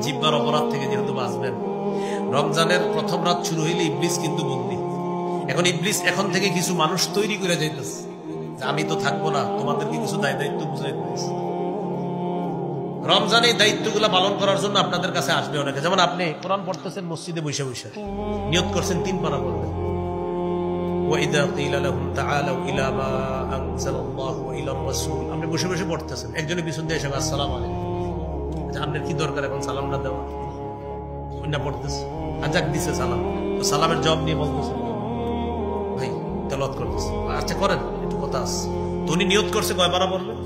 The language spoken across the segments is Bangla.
জিহ্বার অপরাধ থেকে যেহেতু বাঁচবেন, রমজানের প্রথম রাত শুরু হইলে ইবলিস কিন্তু বন্দী। এখন ইবলিস এখন থেকে কিছু মানুষ তৈরি করে যাইতেছে, আমি তো থাকবো না, তোমাদেরকে কিছু দায়িত্ব বুঝাই দিতেছে। রমজানে এই দায়িত্বগুলো পালন করার জন্য আপনাদের কাছে আসবে অনেকে। যেমন আপনি কোরআন পড়তেছেন মসজিদে বসে বসে, নিয়ত করছেন 3 পারা পড়বেন। আপনি বসে বসে পড়তেছেন, একজনের পিছন দিয়ে এসে আসসালামু আলাইকুম, আপনার কি দরকার এখন সালামটা দেওয়া? না পড়তেছে, আজাক দিছে সালাম, তো সালামের জবাব নিয়ে বলতেছে ভাই তেলাওয়াত করতেছে। আচ্ছা করেন, একটু কথা আছে। তো উনি নিয়ত করছে কয় পারা পড়বেন?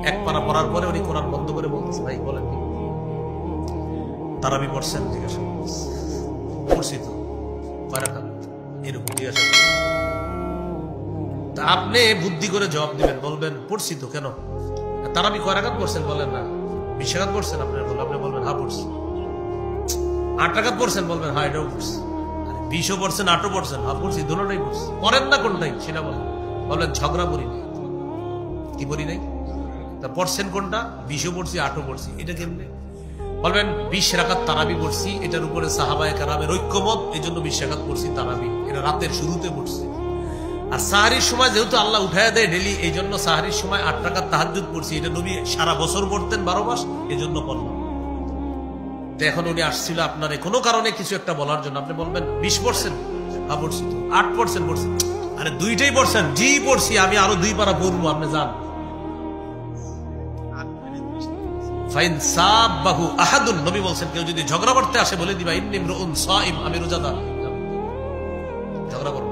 1 পারা পড়ার পরে উনি কোরআন বন্ধ করে বলতেছে ভাই বলেন কি তারাবি পড়ছেন? জিজ্ঞাসা করছি তো কয় রাকাত, এরকম জিজ্ঞাসা। তা আপনি বুদ্ধি করে জবাব দিবেন, বলবেন পড়ছি তো। কেন তারাবি কয় রাকাত পড়ছেন? বলেন না 20 রাকাত পড়ছেন। আপনি বলবেন হ্যাঁ পড়ছি। 8 রাকাত পড়ছেন? বলবেন হ্যাঁ এটাও পড়ছি। 20ও পড়ছেন 8ও পড়ছেন? হ্যাঁ পড়ছি, দুটোটাই পড়ছি। পড়েন না কোনটাই সেটা বলেন। বলবেন ঝগড়া করি নাই। কি করি নাই? তা পড়ছেন কোনটা? 20ও পড়ছি 8ও পড়ছি। এটা কেমনে? বলবেন 20 রাকাত তারাবি পড়ছি, এটার উপরে সাহাবায়ে কেরামের ঐক্যমত, এই জন্য 20 রাকাত পড়ছি তারাবি, এটা রাতের শুরুতে পড়ছি। আর সাহারির সময় যেহেতু আল্লাহ উঠায় দেয় ডেলি, এই জন্য সাহারির সময় 8 রাকাত তাহাজ্জুদ পড়ছি, এটা নবী সারা বছর পড়তেন 12 মাস, এই জন্য পড়লাম। তো এখন উনি আসছিল আপনার কোনো কারণে কিছু একটা বলার জন্য, আপনি বলবেন 20 পড়ছেন? হ্যাঁ পড়ছি তো। 8 পড়ছেন? পড়ছি। আরে দুইটাই পড়ছেন? জি পড়ছি, আমি আরো 2 পারা পড়বো, আপনি যান। ফাইন সাবাহু আহাদুন, নবী বলছেন কেউ যদি ঝগড়া করতে আসে বলে দিবা ইন্নী ইমরুউন সাইম, আমি রোজাদার, ঝগড়া করব।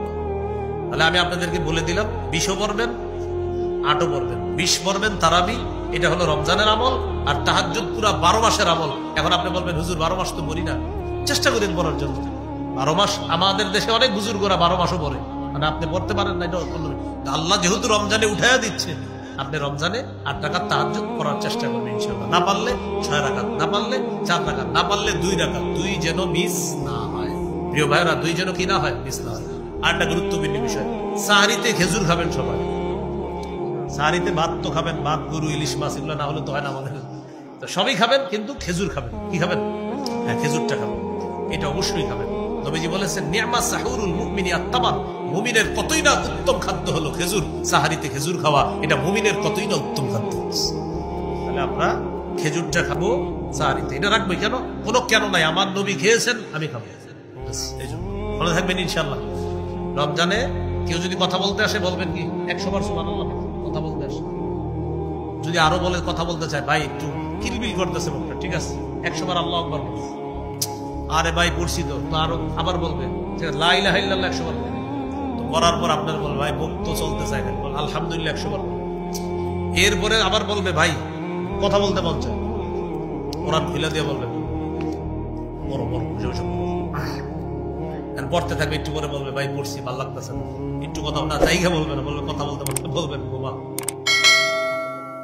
তাহলে আমি আপনাদেরকে বলে দিলাম 20ও পড়বেন 8ও পড়বেন, 20 পড়বেন তারাবি, এটা হলো রমজানের আমল। আর তাহাজ্জুদ পুরা 12 মাসের আমল। এখন আপনি বলবেন হুজুর 12 মাস তো পড়ি না, চেষ্টা করেন পড়ার জন্য। 12 মাস আমাদের দেশে অনেক বুজুর্গরা 12 মাসও পড়ে, মানে আপনি পড়তে পারেন না, এটা আল্লাহ যেহেতু রমজানে উঠাইয়া দিচ্ছে, আপনি রমজানে 8 রাকাত তাহাজ্জুদ পড়ার চেষ্টা করবেন ইনশাআল্লাহ। না পারলে 6 রাকাত, না পারলে 4 রাকাত, না পারলে 2 রাকাত, 2 যেন মিস না হয়। প্রিয় ভাইরা 2 যেন কি না হয়, মিস না হয়। আর একটা গুরুত্বপূর্ণ বিষয়, সাহারিতে খেজুর খাবেন সবাই। সাহারিতে ভাত তো খাবেন, ভাত, গরু, ইলিশ মাছ, এগুলো না হলে তো হয় না আমাদের। তো সবই খাবেন, কিন্তু খেজুর খাবেন। কি খাবেন? হ্যাঁ খেজুরটা খাবেন, এটা অবশ্যই খাবেন। নবীজি বলেছেন নি'মা সাহুরুল মুমিনি আত-তামার, মুমিনের কতই না উত্তম খাদ্য হলো খেজুর। সাহারিতে খেজুর খাওয়া এটা মুমিনের কতই না উত্তম খাদ্য। তাহলে আমরা খেজুরটা খাবো সাহারিতে, এটা রাখবো। কেন? কোনো কেন নাই, আমার নবী খেয়েছেন, আমি খাবো, এই জন্য। ভালো থাকবেন ইনশাআল্লাহ। রমজানে কেউ যদি কথা বলতে আসে বলবেন কি 100 বার সুবহানাল্লাহ, কথা বলতে আসে। যদি আরো বলে কথা বলতে চায়, ভাই একটু কিলবিল করতেছে মুখটা, ঠিক আছে 100 বার আল্লাহু আকবার। আরে ভাই পড়ছি তো, আরো আবার বলবে লা ইলাহা ইল্লাল্লাহ 100 বার। তো করার পর আপনার বলবে ভাই মুখ তো চলতে চায় না, আলহামদুলিল্লাহ 100 বার। এরপরে আবার বলবে ভাই কথা বলতে মন চায়, কোরআন খুলে দিয়ে বলবে বড় বড় বুঝে বুঝে পড়তে থাকবে। একটু করে বলবে ভাই পড়ছি ভালো লাগতেছে না, একটু কথা না জায়গা বলবে না, বলবে কথা বলতে বলবেন ঘুমা।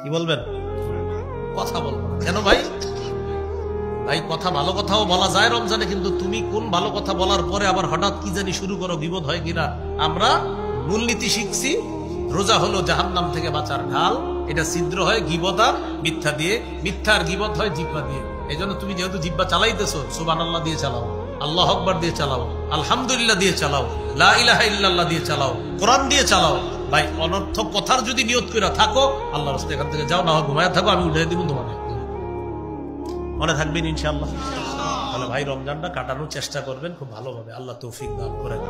কি বলবেন? কথা বলবেন। কেন ভাই? ভাই কথা, ভালো কথাও বলা যায় রমজানে, কিন্তু তুমি কোন ভালো কথা বলার পরে আবার হঠাৎ কি জানি শুরু করো, বিপদ হয় কিনা। আমরা মূলনীতি শিখছি, রোজা হলো জাহান্নাম থেকে বাঁচার ঢাল। এটা ছিদ্র হয় গীবত আর মিথ্যা দিয়ে, মিথ্যা আর গীবত হয় জিহ্বা দিয়ে। এই জন্য তুমি যেহেতু জিহ্বা চালাইতেছো, সুবহানাল্লাহ দিয়ে চালাও, আল্লাহু আকবার দিয়ে চালাও, আলহামদুলিল্লাহ দিয়ে চালাও, লা ইলাহা ইল্লাল্লাহ দিয়ে চালাও, কোরআন দিয়ে চালাও। ভাই অনর্থক কথার যদি নিয়ত করে থাকো, আল্লাহর রাস্তায় এখান থেকে যাও, না হয় ঘুমায় থাকো, আমি উঠে দিব তোমাকে। মনে থাকবেন ইনশাআল্লাহ। তাহলে ভাই রমজানটা কাটানোর চেষ্টা করবেন খুব ভালোভাবে। আল্লাহ তৌফিক দান করেন।